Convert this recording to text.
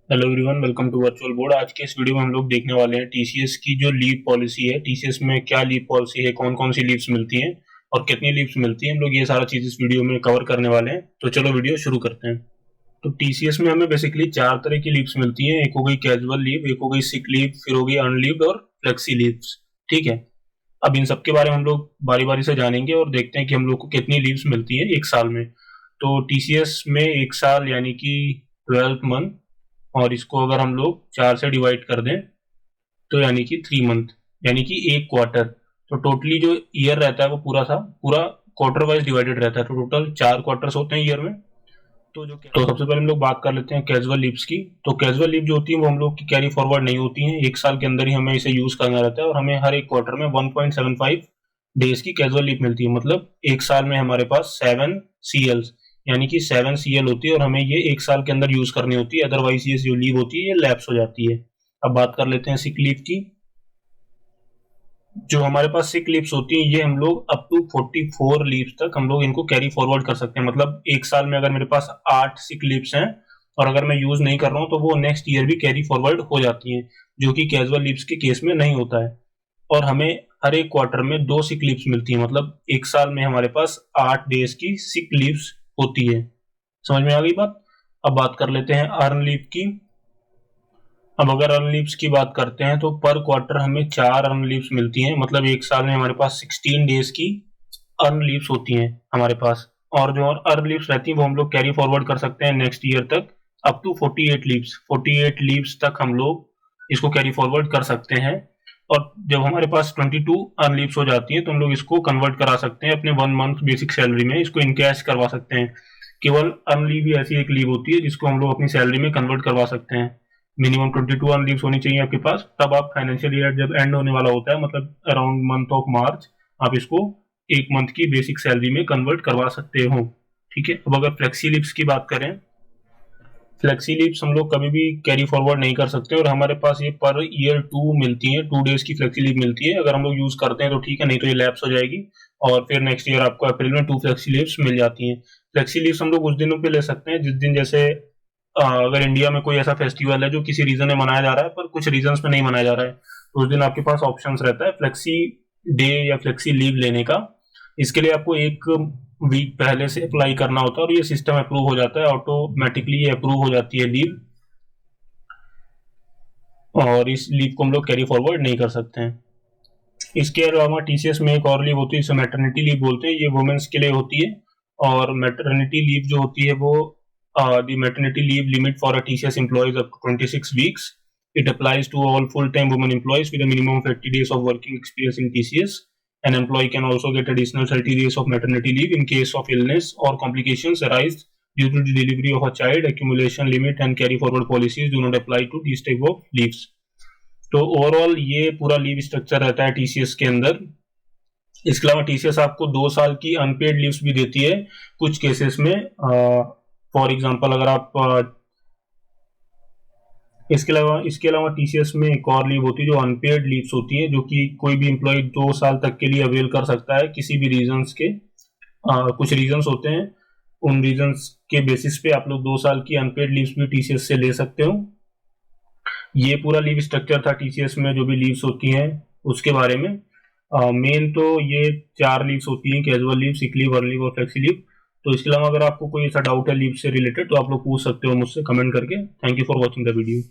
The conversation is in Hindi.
Hello everyone, welcome to virtual board. आज के इस वीडियो में हम लोग देखने वाले हैं टीसीएस की जो लीव पॉलिसी है। टीसीएस में क्या लीव पॉलिसी है, कौन कौन सी लीव्स मिलती हैं और कितनी लीव्स मिलती हैं, हम लोग ये सारा चीज इस वीडियो में कवर करने वाले हैं। तो चलो वीडियो शुरू करते हैं। तो टीसीएस में हमें बेसिकली चार तरह की लीव्स मिलती हैं। एक हो गई कैजुअल लीव, एक हो गई सिक लीव, फिर हो गई अर्न लीव और फ्लेक्सी लीव्स। ठीक है, अब इन सब के बारे में हम लोग बारी बारी से जानेंगे और देखते हैं कि हम लोग को कितनी लीव्स मिलती है एक साल में। तो टीसीएस में एक साल यानी कि 12 मंथ, और इसको अगर हम लोग चार से डिवाइड कर दें तो यानी कि 3 मंथ, यानी कि एक क्वार्टर। तो टोटली जो ईयर रहता है वो पूरा क्वार्टर वाइज डिवाइडेड रहता है। तो टोटल 4 क्वार्टर्स होते हैं ईयर में। तो सबसे पहले हम लोग बात कर लेते हैं कैजुअल लीव्स की। तो कैजुअल लीव जो होती है वो हम लोग की कैरी फॉरवर्ड नहीं होती हैं, एक साल के अंदर ही हमें इसे यूज करना रहता है और हमें हर एक क्वार्टर में 1.75 डेज की कैजुअल लीव मिलती है। मतलब एक साल में हमारे पास 7 CLs यानी कि 7 CL होती है और हमें ये एक साल के अंदर यूज करनी होती है, अदरवाइज ये जो लीव होती है ये लैप्स हो जाती है। अब बात कर लेते हैं सिक लीव की। जो हमारे पास सिक लीव्स होती हैं ये हम लोग अप टू 44 लीव्स तक हम लोग इनको कैरी फॉरवर्ड कर सकते हैं। मतलब एक साल में अगर मेरे पास 8 सिक लीव्स हैं और अगर मैं यूज नहीं कर रहा हूं तो वो नेक्स्ट ईयर भी कैरी फॉरवर्ड हो जाती हैं, जो कि कैजुअल लीव्स के केस में नहीं होता है। और हमें हर एक क्वार्टर में 2 सिक लीव्स मिलती हैं। मतलब एक साल में हमारे पास 8 डेज की सिक लीव्स होती है। समझ में आ गई बात। अब बात कर लेते हैं अर्न लीव की। अब अगर अर्न लीव्स की बात करते हैं तो पर क्वार्टर हमें 4 अर्न लीव्स मिलती हैं। मतलब एक साल में हमारे पास 16 डेज की अर्न लीव्स होती हैं हमारे पास। और जो अर्न लीव्स रहती हैं वो हम लोग कैरी फॉरवर्ड कर सकते हैं नेक्स्ट ईयर तक, अप टू 48 लीव्स तक हम लोग इसको कैरी फॉरवर्ड कर सकते हैं। और जब हमारे पास 22 अर्न लीव्स हो जाती हैं तो हम लोग इसको कन्वर्ट करा सकते हैं अपने 1 मंथ बेसिक सैलरी में, इसको इनकैश करवा सकते हैं। केवल अर्न लीव ही ऐसी एक लीव होती है जिसको हम लोग अपनी सैलरी में कन्वर्ट करवा सकते हैं। मिनिमम 22 अर्न लीव्स होनी चाहिए आपके पास, तब आप फाइनेंशियल ईयर जब एंड होने वाला होता है, मतलब अराउंड मंथ ऑफ मार्च, आप इसको एक मंथ की बेसिक सैलरी में कन्वर्ट करवा सकते हो। ठीक है, अब अगर फ्लेक्सी लीव्स की बात करें, फ्लेक्सी लीव्स हम लोग कभी भी कैरी फॉरवर्ड नहीं कर सकते और हमारे पास ये पर ईयर 2 मिलती है, 2 डेज की फ्लेक्सी लीव मिलती है। अगर हम लोग यूज करते हैं तो ठीक है, नहीं तो ये लैप्स हो जाएगी और फिर नेक्स्ट ईयर आपको अप्रैल में 2 फ्लेक्सी लीव्स मिल जाती हैं। फ्लेक्सी लीव्स हम लोग उस दिनों पे ले सकते हैं जिस दिन, जैसे अगर इंडिया में कोई ऐसा फेस्टिवल है जो किसी रीजन में मनाया जा रहा है पर कुछ रीजन में नहीं मनाया जा रहा है, तो उस दिन आपके पास ऑप्शंस रहता है फ्लेक्सी डे या फ्लेक्सी लीव लेने का। इसके लिए आपको एक वीक पहले से अप्लाई करना होता है और ये सिस्टम अप्रूव हो जाता है, ऑटोमेटिकली ये अप्रूव हो जाती है लीव। और इस लीव को हम लोग कैरी फॉरवर्ड नहीं कर सकते हैं। इसके अलावा टीसीएस में एक और लीव होती है जिसे मैटरनिटी लीव बोलते हैं, ये वुमेन्स के लिए होती है। और मैटरनिटी लीव जो होती है वो the maternity leave limit for a TCS employees up to 26 weeks. It applies to all full-time women employees with a minimum of 80 days of working experience in TCS. An employee can also get additional 30 days of maternity leave in case of illness or complications arise due to the delivery of a child. Accumulation limit and carry forward policies do not apply to these type of leaves. तो ओवरऑल ये पूरा लीव स्ट्रक्चर रहता है टीसीएस के अंदर। इसके अलावा टीसीएस आपको 2 साल की अनपेड लीव्स भी देती है कुछ केसेस में। फॉर एग्जांपल अगर आप इसके अलावा टीसीएस में एक और लीव होती है जो अनपेड लीव्स होती है, जो कि कोई भी एम्प्लॉय 2 साल तक के लिए अवेल कर सकता है किसी भी रीजंस के। कुछ रीजंस होते हैं, उन रीजंस के बेसिस पे आप लोग 2 साल की अनपेड लीव्स भी टीसीएस से ले सकते हो। ये पूरा लीव स्ट्रक्चर था टीसीएस में जो भी लीव्स होती हैं उसके बारे में। मेन तो ये 4 लीव्स होती हैं, casual leave, sick leave, earn leave और फ्लेक्सी लीव। तो इसके अलावा अगर आपको कोई ऐसा डाउट है लीव से रिलेटेड तो आप लोग पूछ सकते हो मुझसे कमेंट करके। Thank you for watching the video.